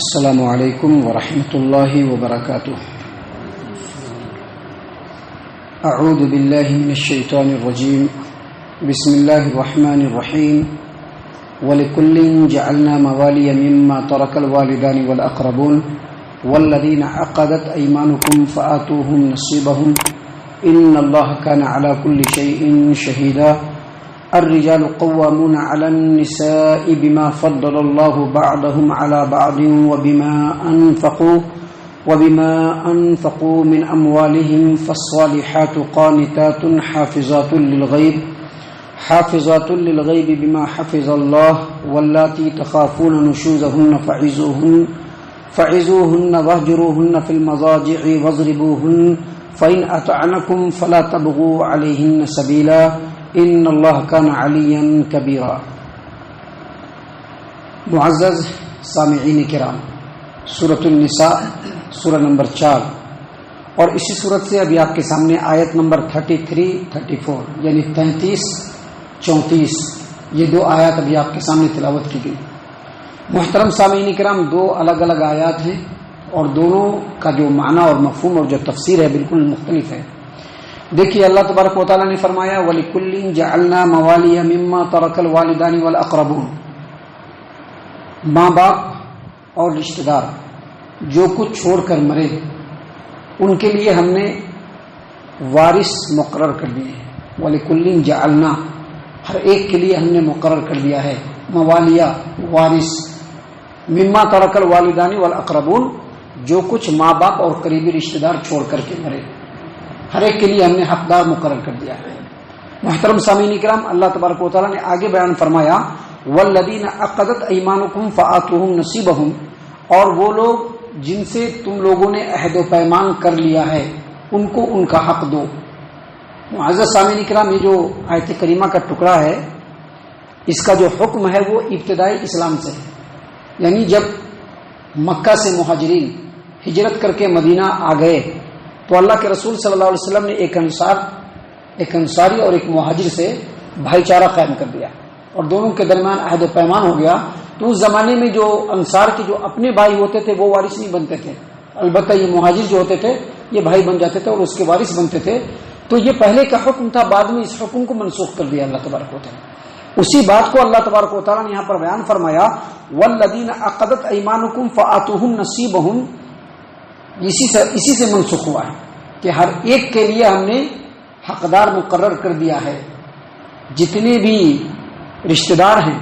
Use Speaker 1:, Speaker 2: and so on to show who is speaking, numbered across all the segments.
Speaker 1: السلام علیکم ورحمۃ اللہ وبرکاتہ۔ اعوذ باللہ من الشیطان الرجیم، بسم اللہ الرحمن الرحیم۔ وَلِكُلٍّ جَعَلْنَا مَوَالِيَ مِمَّا تَرَكَ الْوَالِدَانِ وَالْأَقْرَبُونَ وَالَّذِينَ عَقَدَتْ أَيْمَانُكُمْ فَآتُوهُمْ نَصِيبَهُمْ إِنَّ اللَّهَ كَانَ عَلَى كُلِّ شَيْءٍ شَهِيدًا۔ الرجال قوامون على النساء بما فضل الله بعضهم على بعض وبما أنفقوا من أموالهم، فالصالحات قانتات حافظات للغيب بما حفظ الله، واللاتي تخافون نشوزهن فعظوهن واهجروهن في المضاجع واضربوهن، فإن أطعنكم فلا تبغوا عليهن سبيلا، ان اللہ کان علیا کبیرا۔ معزز سامعین کرام، سورۃ النساء سورہ نمبر 4، اور اسی سورت سے ابھی آپ کے سامنے آیت نمبر 33 34 یعنی 33 34 یہ دو آیات ابھی آپ کے سامنے تلاوت کی گئی۔ محترم سامعین کرام، دو الگ الگ آیات ہیں اور دونوں کا جو معنی اور مفہوم اور جو تفسیر ہے بالکل مختلف ہے۔ دیکھیے، اللہ تبارک و تعالیٰ نے فرمایا وَلِكُلٍّ جَعَلْنَا مَوَالِيَ مِمَّا تَرَكَ الْوَالِدَانِ وَالْأَقْرَبُونَ، ماں باپ اور رشتہ دار جو کچھ چھوڑ کر مرے ان کے لیے ہم نے وارث مقرر کر دیے ہیں۔ وَلِكُلٍّ جَعَلْنَا، ہر ایک کے لیے ہم نے مقرر کر دیا ہے موالیہ وارث، مما ترک الوالدان والاقربون، جو کچھ ماں باپ اور قریبی رشتہ دار چھوڑ کر کے مرے ہر ایک کے لیے ہم نے حقدار مقرر کر دیا ہے۔ محترم سامعین کرام، اللہ تبارک و تعالیٰ نے آگے بیان فرمایا والذین عقدت ایمانکم فآتوہم نصیبہم، اور وہ لوگ جن سے تم لوگوں نے عہد و پیمان کر لیا ہے ان کو ان کا حق دو۔ معزز سامعین کرام، یہ جو آیت کریمہ کا ٹکڑا ہے اس کا جو حکم ہے وہ ابتدائی اسلام سے ہے، یعنی جب مکہ سے مہاجرین ہجرت کر کے مدینہ آ گئے تو اللہ کے رسول صلی اللہ علیہ وسلم نے ایک انصاری اور ایک مہاجر سے بھائی چارہ قائم کر دیا اور دونوں کے درمیان عہد و پیمان ہو گیا۔ تو اس زمانے میں جو انصار کے جو اپنے بھائی ہوتے تھے وہ وارث نہیں بنتے تھے، البتہ یہ مہاجر جو ہوتے تھے یہ بھائی بن جاتے تھے اور اس کے وارث بنتے تھے۔ تو یہ پہلے کا حکم تھا، بعد میں اس حکم کو منسوخ کر دیا اللہ تبارک و تعالیٰ۔ اسی بات کو اللہ تبارک و تعالیٰ نے یہاں پر بیان فرمایا والذین عقدت ایمانکم فآتوہم نصیبہم، اسی سے منسوخ ہوا ہے کہ ہر ایک کے لیے ہم نے حقدار مقرر کر دیا ہے۔ جتنے بھی رشتہ دار ہیں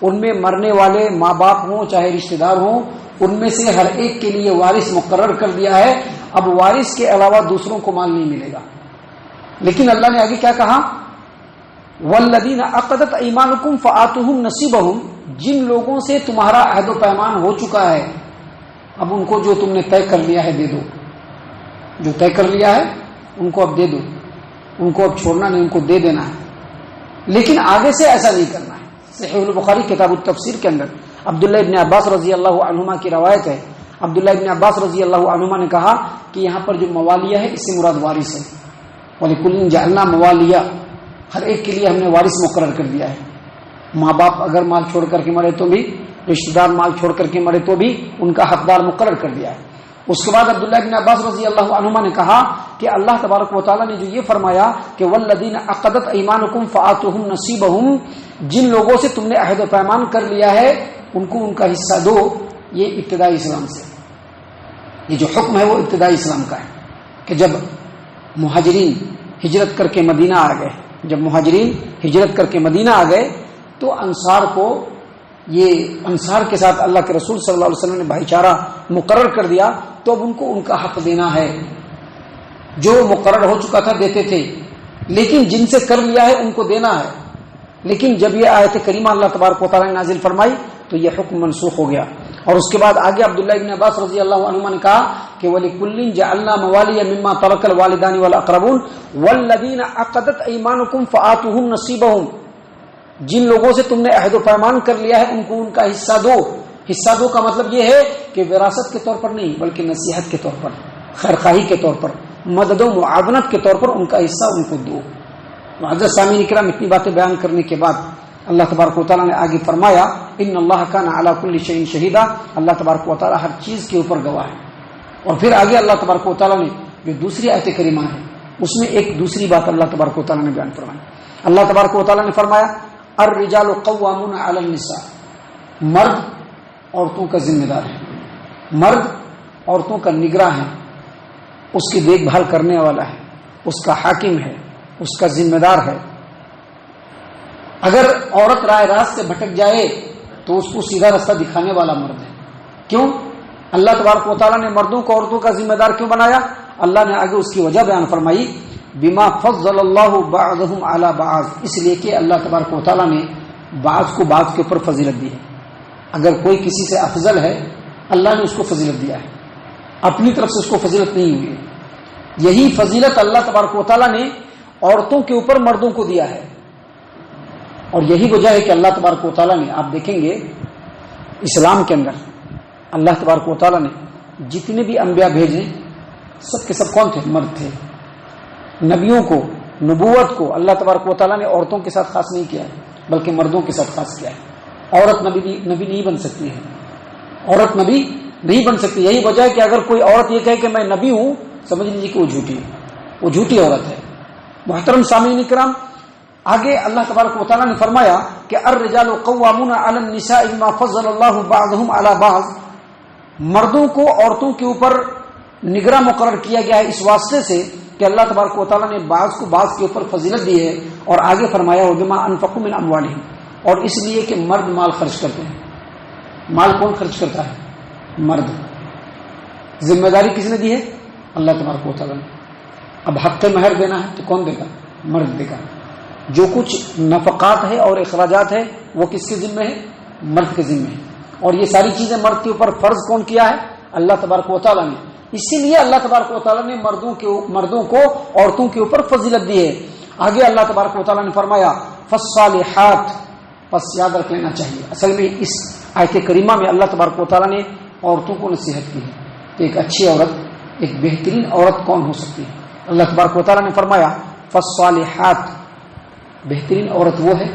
Speaker 1: ان میں مرنے والے ماں باپ ہوں چاہے رشتہ دار ہوں، ان میں سے ہر ایک کے لیے وارث مقرر کر دیا ہے۔ اب وارث کے علاوہ دوسروں کو مال نہیں ملے گا۔ لیکن اللہ نے آگے کیا کہا؟ والذین عقدت ایمانکم فآتوہم نصیبہم، جن لوگوں سے تمہارا عہد و پیمان ہو چکا ہے اب ان کو جو تم نے طے کر لیا ہے دے دو، جو طے کر لیا ہے ان کو اب دے دو، ان کو اب چھوڑنا نہیں، ان کو دے دینا ہے۔ لیکن آگے سے ایسا نہیں کرنا ہے۔ صحیح البخاری کتاب التفسیر کے اندر عبداللہ ابن عباس رضی اللہ عنہما کی روایت ہے، عبداللہ ابن عباس رضی اللہ عنہما نے کہا کہ یہاں پر جو موالیہ ہے اس سے مراد وارث ہے۔ وَلِكُلٍّ جَعَلْنَا مَوَالِيَ، ہر ایک کے لیے ہم نے وارث مقرر کر دیا ہے۔ ماں باپ اگر مال چھوڑ کر کے مرے تو بھی، رشتہ دار مال چھوڑ کر کے مرے تو بھی ان کا حقدار مقرر کر دیا ہے۔ اس کے بعد عبداللہ بن عباس رضی اللہ عنہما نے کہا کہ اللہ تبارک و تعالیٰ نے جو یہ فرمایا کہ والذین عقدت ایمانکم فآتوہم نصیبہم، جن لوگوں سے تم نے عہد و پیمان کر لیا ہے ان کو ان کا حصہ دو، یہ ابتدائی اسلام سے، یہ جو حکم ہے وہ ابتدائی اسلام کا ہے کہ جب مہاجرین ہجرت کر کے مدینہ آ گئے، تو انصار کو یہ انصار کے ساتھ اللہ کے رسول صلی اللہ علیہ وسلم نے بھائی چارہ مقرر کر دیا، تو اب ان کو ان کا حق دینا ہے۔ جو مقرر ہو چکا تھا دیتے تھے، لیکن جن سے کر لیا ہے ان کو دینا ہے۔ لیکن جب یہ آیت کریمہ اللہ تبارک و تعالیٰ نے نازل فرمائی تو یہ حکم منسوخ ہو گیا۔ اور اس کے بعد آگے عبداللہ ابن عباس رضی اللہ عنہما نے کہا کہ وَلِكُلٍّ جَعَلْنَا مَوَالِيَ مِمَّا تَرَكَ الْوَالِدَانِ وَالْأَقْرَبُونَ وَالَّذِينَ عَقَدَتْ أَيْمَانُكُمْ فَآتُوهُمْ نَصِيبَهُمْ، جن لوگوں سے تم نے عہد و پیمان کر لیا ہے ان کو ان کا حصہ دو۔ حصہ دو کا مطلب یہ ہے کہ وراثت کے طور پر نہیں بلکہ نصیحت کے طور پر، خیرخواہی کے طور پر، مدد و معاونت کے طور پر ان کا حصہ ان کو دو۔ معزز سامعین کرام، اتنی باتیں بیان کرنے کے بعد اللہ تبارک و تعالیٰ نے آگے فرمایا ان اللہ کان علی کل شیء شہیدا، اللہ تبارک و تعالیٰ ہر چیز کے اوپر گواہ ہے. اور پھر آگے اللہ تبارک و تعالیٰ نے جو دوسری آیت کریمہ ہے اس میں ایک دوسری بات اللہ تبارک و تعالیٰ نے بیان فرمائی. اللہ تبارک و تعالیٰ نے فرمایا الرجال قوامون علی النساء، مرد عورتوں کا ذمہ دار ہے، مرد عورتوں کا نگراں ہے، اس کی دیکھ بھال کرنے والا ہے، اس کا حاکم ہے، اس کا ذمہ دار ہے. اگر عورت رائے راست سے بھٹک جائے تو اس کو سیدھا راستہ دکھانے والا مرد ہے. کیوں؟ اللہ تبارک و تعالیٰ نے مردوں کو عورتوں کا ذمہ دار کیوں بنایا؟ اللہ نے آگے اس کی وجہ بیان فرمائی بما فضل اللہ بعضهم علی بعض، اس لیے کہ اللہ تبارک و تعالیٰ نے بعض کو بعض کے اوپر فضیلت دی ہے. اگر کوئی کسی سے افضل ہے اللہ نے اس کو فضیلت دیا ہے، اپنی طرف سے اس کو فضیلت نہیں ہوئی ہے. یہی فضیلت اللہ تبارک و تعالیٰ نے عورتوں کے اوپر مردوں کو دیا ہے. اور یہی وجہ ہے کہ اللہ تبارک و تعالیٰ نے، آپ دیکھیں گے اسلام کے اندر اللہ تبارک و تعالیٰ نے جتنے بھی انبیاء بھیجے سب کے سب کون تھے؟ مرد تھے. نبیوں کو، نبوت کو اللہ تبارک و تعالیٰ نے عورتوں کے ساتھ خاص نہیں کیا ہے بلکہ مردوں کے ساتھ خاص کیا ہے. عورت نبی نہیں بن سکتی ہے، عورت نبی نہیں بن سکتی. یہی وجہ ہے کہ اگر کوئی عورت یہ کہے کہ میں نبی ہوں، سمجھ لیجیے کہ وہ جھوٹی ہے، وہ جھوٹی عورت ہے. محترم سامعین کرام، آگے اللہ تبارک و تعالیٰ نے فرمایا کہ الرجال قوامون علی النساء بما فضل اللہ بعضهم علی بعض، مردوں کو عورتوں کے اوپر نگراں مقرر کیا گیا ہے اس واسطے سے کہ اللہ تبارک و تعالیٰ نے بعض کو بعض کے اوپر فضیلت دی ہے. اور آگے فرمایا وبما انفقوا من اموالہم، اور اس لیے کہ مرد مال خرچ کرتے ہیں. مال کون خرچ کرتا ہے؟ مرد. ذمہ داری کس نے دی ہے؟ اللہ تبارک و تعالیٰ نے. اب حق مہر دینا ہے تو کون دے گا؟ مرد دے گا. جو کچھ نفقات ہے اور اخراجات ہے وہ کس کے ذمہ ہے؟ مرد کے ذمہ ہے. اور یہ ساری چیزیں مرد کے اوپر فرض کون کیا ہے؟ اللہ تبارک و تعالیٰ نے. اسی لیے اللہ تبارک و تعالیٰ نے مردوں کو عورتوں کے اوپر فضیلت دی ہے. آگے اللہ تبارک و تعالیٰ نے فرمایا فالصالحات، پس یاد رکھ لینا چاہیے اصل میں اس آیت کریمہ میں اللہ تبارک و تعالیٰ نے عورتوں کو نصیحت کی ہے کہ ایک اچھی عورت، ایک بہترین عورت کون ہو سکتی ہے. اللہ تبارک و تعالیٰ نے فرمایا فالصالحات، بہترین عورت وہ ہے،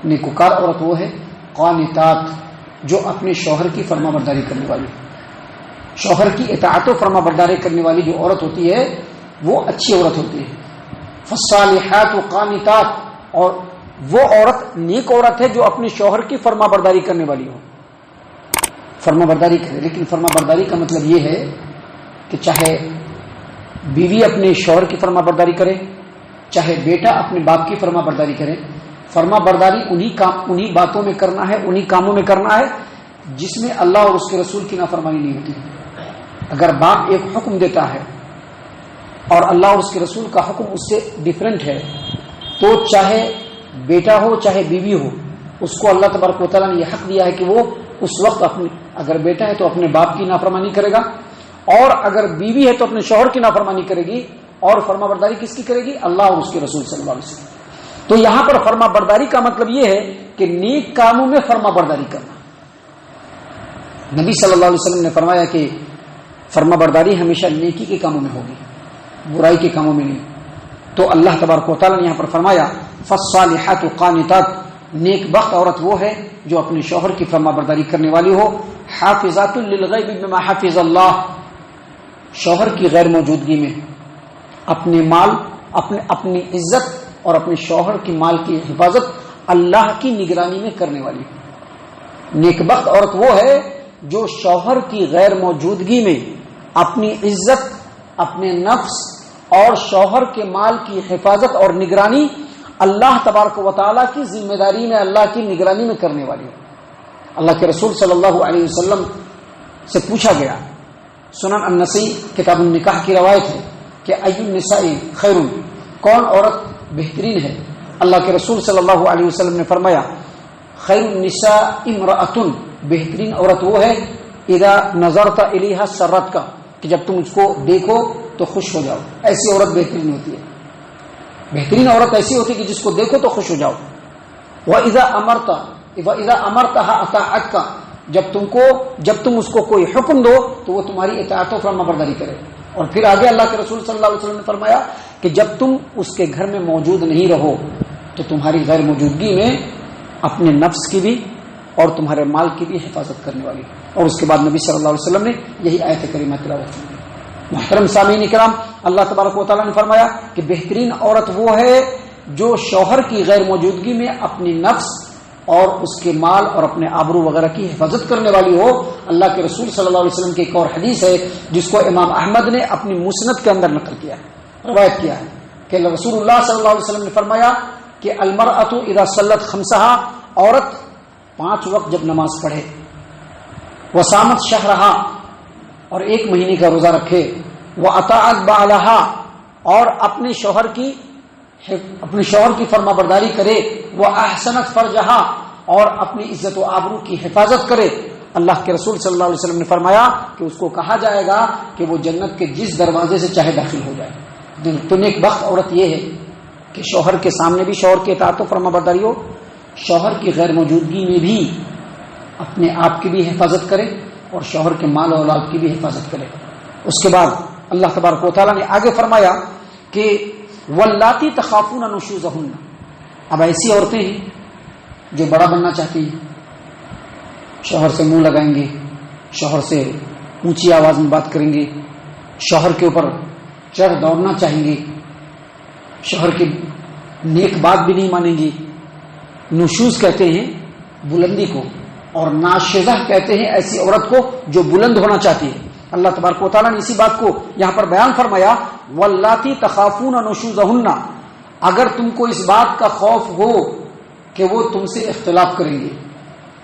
Speaker 1: نیکوکار عورت وہ ہے، قانتات، جو اپنے شوہر کی فرما برداری کرنے والی، شوہر کی اطاعت و فرما برداری کرنے والی جو عورت ہوتی ہے وہ اچھی عورت ہوتی ہے. فالصالحات و قانتات، اور وہ عورت نیک عورت ہے جو اپنے شوہر کی فرما برداری کرنے والی ہو، فرما برداری کرے. لیکن فرما برداری کا مطلب یہ ہے کہ چاہے بیوی اپنے شوہر کی فرما برداری کرے، چاہے بیٹا اپنے باپ کی فرما برداری کرے. فرما برداری انہی باتوں میں کرنا ہے، انہی کاموں میں کرنا ہے جس میں اللہ اور اس کے رسول کی نافرمانی نہیں ہوتی. اگر باپ ایک حکم دیتا ہے اور اللہ اور اس کے رسول کا حکم اس سے ڈیفرنٹ ہے تو چاہے بیٹا ہو چاہے بیوی ہو، اس کو اللہ تبارک و تعالیٰ نے یہ حق دیا ہے کہ وہ اس وقت اگر بیٹا ہے تو اپنے باپ کی نافرمانی کرے گا، اور اگر بیوی ہے تو اپنے شوہر کی نافرمانی کرے گی. اور فرما برداری کس کی کرے گی؟ اللہ اور اس کے رسول صلی اللہ علیہ وسلم. تو یہاں پر فرما برداری کا مطلب یہ ہے کہ نیک کاموں میں فرما برداری کرنا. نبی صلی اللہ علیہ وسلم نے فرمایا کہ فرما برداری ہمیشہ نیکی کے کاموں میں ہوگی، برائی کے کاموں میں نہیں. تو اللہ تبارک و تعالیٰ نے یہاں پر فرمایا فالصالحات قانتات، نیک بخت عورت وہ ہے جو اپنے شوہر کی فرما برداری کرنے والی ہو. حافظات للغیب بما حفظ اللہ، شوہر کی غیر موجودگی میں اپنے مال، اپنی عزت اور اپنے شوہر کی مال کی حفاظت اللہ کی نگرانی میں کرنے والی. نیک بخت عورت وہ ہے جو شوہر کی غیر موجودگی میں اپنی عزت، اپنے نفس اور شوہر کے مال کی حفاظت اور نگرانی اللہ تبارک و تعالیٰ کی ذمہ داری میں، اللہ کی نگرانی میں کرنے والی ہو. اللہ کے رسول صلی اللہ علیہ وسلم سے پوچھا گیا، سنن النسائی کتاب النکاح کی روایت ہے کہ ای النساء خیر، کون عورت بہترین ہے؟ اللہ کے رسول صلی اللہ علیہ وسلم نے فرمایا خیر النساء امرأۃ، بہترین عورت وہ ہے اذا نظرت الیہا سرت کا، کہ جب تم اس کو دیکھو تو خوش ہو جاؤ. ایسی عورت بہترین ہوتی ہے. بہترین عورت ایسی ہوتی ہے کہ جس کو دیکھو تو خوش ہو جاؤ. وَإِذَا أَمَرْتَهَا أَطَاعَتْكَ، جب تم اس کو کوئی حکم دو تو وہ تمہاری اطاعت و فرما برداری کرے. اور پھر آگے اللہ کے رسول صلی اللہ علیہ وسلم نے فرمایا کہ جب تم اس کے گھر میں موجود نہیں رہو تو تمہاری غیر موجودگی میں اپنے نفس کی بھی اور تمہارے مال کی بھی حفاظت کرنے والی. اور اس کے بعد نبی صلی اللہ علیہ وسلم نے یہی آیت کریمہ تلاوت کی. محترم سامعین کرام، اللہ تبارک و تعالیٰ نے فرمایا کہ بہترین عورت وہ ہے جو شوہر کی غیر موجودگی میں اپنی نفس اور اس کے مال اور اپنے آبرو وغیرہ کی حفاظت کرنے والی ہو. اللہ کے رسول صلی اللہ علیہ وسلم کی ایک اور حدیث ہے جس کو امام احمد نے اپنی مسند کے اندر نقل کیا، روایت کیا ہے کہ رسول اللہ صلی اللہ علیہ وسلم نے فرمایا کہ المرأۃ اذا صلت خمسہا، عورت 5 وقت جب نماز پڑھے، وصامت شہرہا، اور 1 مہینے کا روزہ رکھے، واطاعت بعلہا، اور اپنے شوہر کی فرما برداری کرے، واحسنت فرجہا، اور اپنی عزت و آبرو کی حفاظت کرے. اللہ کے رسول صلی اللہ علیہ وسلم نے فرمایا کہ اس کو کہا جائے گا کہ وہ جنت کے جس دروازے سے چاہے داخل ہو جائے. تو نیک بخت عورت یہ ہے کہ شوہر کے سامنے بھی شوہر کی اطاعت و فرما برداری ہو، شوہر کی غیر موجودگی میں بھی اپنے آپ کی بھی حفاظت کرے اور شوہر کے مال و اولاد کی بھی حفاظت کرے. اس کے بعد اللہ تبارک و تعالیٰ نے آگے فرمایا کہ واللاتی تخافون نشوزہن. اب ایسی عورتیں ہیں جو بڑا بننا چاہتی ہیں، شوہر سے منہ لگائیں گے، شوہر سے اونچی آواز میں بات کریں گے، شوہر کے اوپر چڑھ دوڑنا چاہیں گے، شوہر کی نیک بات بھی نہیں مانیں گی. نشوز کہتے ہیں بلندی کو، اور ناشزہ کہتے ہیں ایسی عورت کو جو بلند ہونا چاہتی ہے. اللہ تبارک و تعالیٰ نے اسی بات کو یہاں پر بیان فرمایا واللاتی تخافون نشوزہن. اگر تم کو اس بات کا خوف ہو کہ وہ تم سے اختلاف کریں گے،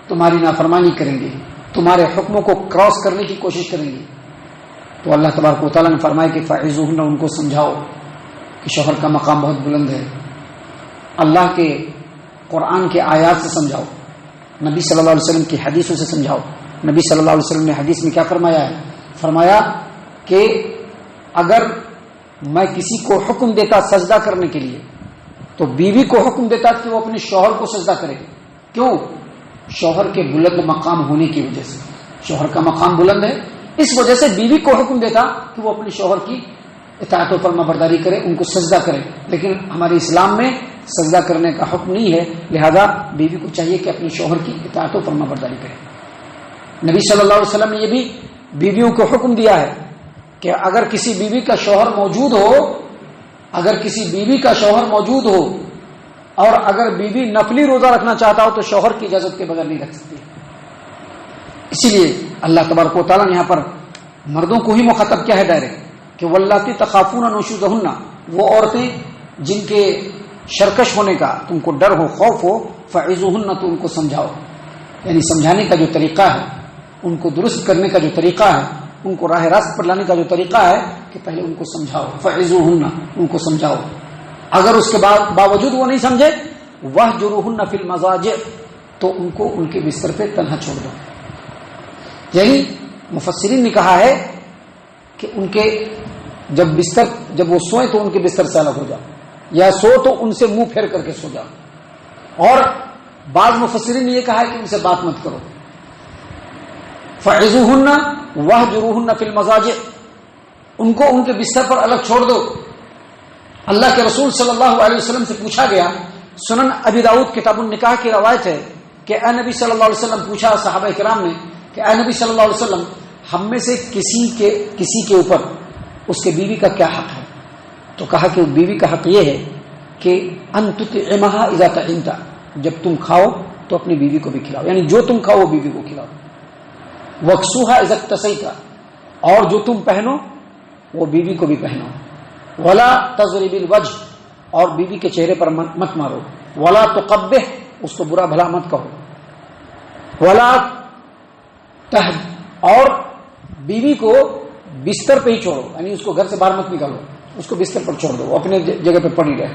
Speaker 1: تمہاری نافرمانی کریں گے، تمہارے حکموں کو کراس کرنے کی کوشش کریں گے، تو اللہ تبارک و تعالیٰ نے فرمایا کہ فاعظوہن، ان کو سمجھاؤ کہ شوہر کا مقام بہت بلند ہے. اللہ کے قرآن کے آیات سے سمجھاؤ، نبی صلی اللہ علیہ وسلم کی حدیثوں سے سمجھاؤ. نبی صلی اللہ علیہ وسلم نے حدیث میں کیا فرمایا ہے؟ فرمایا کہ اگر میں کسی کو حکم دیتا سجدہ کرنے کے لیے تو بیوی کو حکم دیتا کہ وہ اپنے شوہر کو سجدہ کرے. کیوں؟ شوہر کے بلند مقام ہونے کی وجہ سے. شوہر کا مقام بلند ہے، اس وجہ سے بیوی کو حکم دیتا کہ وہ اپنے شوہر کی اطاعت و فرما برداری کرے، ان کو سجدہ کرے. لیکن ہمارے اسلام میں سجدہ کرنے کا حکم نہیں ہے، لہذا بیوی کو چاہیے کہ اپنے شوہر کی اطاعت و فرما برداری کرے. نبی صلی اللہ علیہ وسلم نے یہ بھی بیویوں کو حکم دیا ہے کہ اگر کسی بیوی کا شوہر موجود ہو، اگر کسی بیوی کا شوہر موجود ہو اور اگر بیوی نفلی روزہ رکھنا چاہتا ہو تو شوہر کی اجازت کے بغیر نہیں رکھ سکتی. اسی لیے اللہ تبارک و تعالیٰ نے یہاں پر مردوں کو ہی مخاطب کیا ہے ڈائریکٹ کہ واللاتی تخافون نشوزہن، وہ عورتیں جن کے شرکش ہونے کا تم کو ڈر ہو، خوف ہو، فعظوہن، تو ان کو سمجھاؤ. یعنی سمجھانے کا جو طریقہ ہے، ان کو درست کرنے کا جو طریقہ ہے، ان کو راہ راست پر لانے کا جو طریقہ ہے کہ پہلے ان کو سمجھاؤ. فعظوہن، ان کو سمجھاؤ. اگر اس کے باوجود وہ نہیں سمجھے، واہجروہن فی المضاجع، تو ان کو ان کے بستر پہ تنہا چھوڑ دو. یعنی مفسرین نے کہا ہے کہ ان کے جب وہ سوئیں تو ان کے بستر سے الگ ہو جاؤ، یا سو تو ان سے منہ پھیر کر کے سو جاؤ. اور بعض مفسرین نے یہ کہا ہے کہ ان سے بات مت کرو. فعظوہن واہجروہن فی المضاجع، ان کو ان کے بستر پر الگ چھوڑ دو. اللہ کے رسول صلی اللہ علیہ وسلم سے پوچھا گیا، سنن ابی داؤد کتاب النکاح کی روایت ہے کہ اے نبی صلی اللہ علیہ وسلم، پوچھا صحابہ کرام نے کہ اے نبی صلی اللہ علیہ وسلم، ہم میں سے کسی کے اوپر اس کے بیوی کا کیا حق ہے؟ تو کہا کہ بیوی کا حق یہ ہے کہ ان تطعمها اذا طعمت، جب تم کھاؤ تو اپنی بیوی کو بھی کھلاؤ، یعنی جو تم کھاؤ وہ بیوی کو کھلاؤ. وکسوها اذا اکتسیت، اور جو تم پہنو وہ بیوی کو بھی پہنو. ولا تضرب الوجه، اور بیوی کے چہرے پر مت مارو. ولا تقبح، اس کو برا بھلا مت کہو. ولا تہد، اور بیوی کو بستر پہ ہی چھوڑو، یعنی اس کو گھر سے باہر مت نکالو، اس کو بستر پر چھوڑ دو، وہ اپنے جگہ پہ پڑی رہے.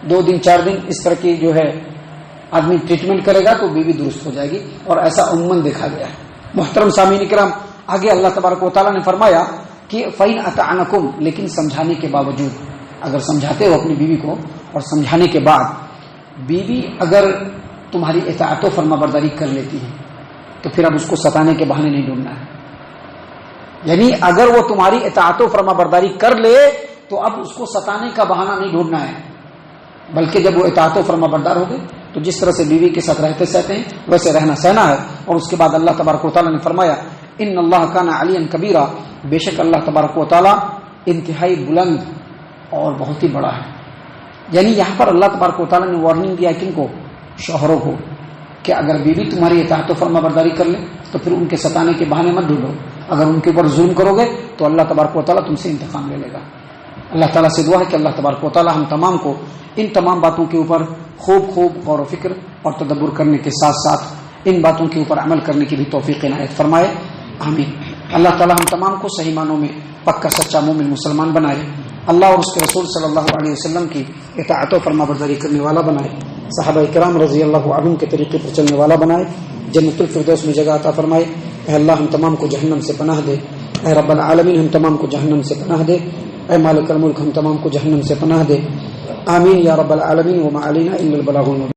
Speaker 1: 2 دن 4 دن اس طرح کی جو ہے آدمی ٹریٹمنٹ کرے گا تو بیوی درست ہو جائے گی، اور ایسا عموماً دیکھا گیا ہے. محترم سامعین کرام، آگے اللہ تبارک و تعالیٰ نے فرمایا کہ فَإِنْ أَطَعْنَكُمْ، لیکن سمجھانے کے باوجود، اگر سمجھاتے ہو اپنی بیوی کو اور سمجھانے کے بعد بیوی اگر تمہاری اطاعت و فرما برداری کر لیتی ہے تو پھر اب اس کو ستانے کے بہانے نہیں ڈھونڈنا ہے. یعنی اگر وہ تمہاری اطاعت و فرما برداری کر لے تو اب اس کو ستانے کا بہانہ نہیں ڈھونڈنا ہے، بلکہ جب وہ اطاعت و فرما بردار ہو گئے تو جس طرح سے بیوی کے ساتھ رہتے سہتے ہیں ویسے رہنا سہنا ہے. اور اس کے بعد اللہ تبارک و تعالیٰ نے فرمایا ان اللہ کان علیا کبیرا، بے شک اللہ تبارک و تعالیٰ انتہائی بلند اور بہت ہی بڑا ہے. یعنی یہاں پر اللہ تبارک و تعالیٰ نے وارننگ دیا کن کو؟ شوہروں کو، کہ اگر بیوی تمہاری اطاعت و فرما برداری کر لے تو پھر ان کے ستانے کے بہانے مت ڈھونڈو. اگر ان کے اوپر ظلم کرو گے تو اللہ تبارک و تعالیٰ تم سے انتقام لے لے گا. اللہ تعالیٰ سے دعا ہے کہ اللہ تبارک و تعالیٰ ہم تمام کو ان تمام باتوں کے اوپر خوب غور و فکر اور تدبر کرنے کے ساتھ ساتھ ان باتوں کے اوپر عمل کرنے کی بھی توفیق عنایت فرمائے. آمین. اللہ تعالیٰ ہم تمام کو صحیح معنوں میں پکا سچا مومن مسلمان بنائے. اللہ اور اس کے رسول صلی اللہ علیہ وسلم کی اطاعت و فرما برداری کرنے والا بنائے. صحابہ کرام رضی اللہ عنہم کے طریقے پر چلنے والا بنائے. جنت الفردوس میں جگہ عطا فرمائے. اے اللہ ہم تمام کو جہنم سے پناہ دے. اے رب العالمین ہم تمام کو جہنم سے پناہ دے. اے مالک الملک ہم تمام کو جہنم سے پناہ دے. آمین یا رب العالمین. وما علینا الا البلاغ المبین.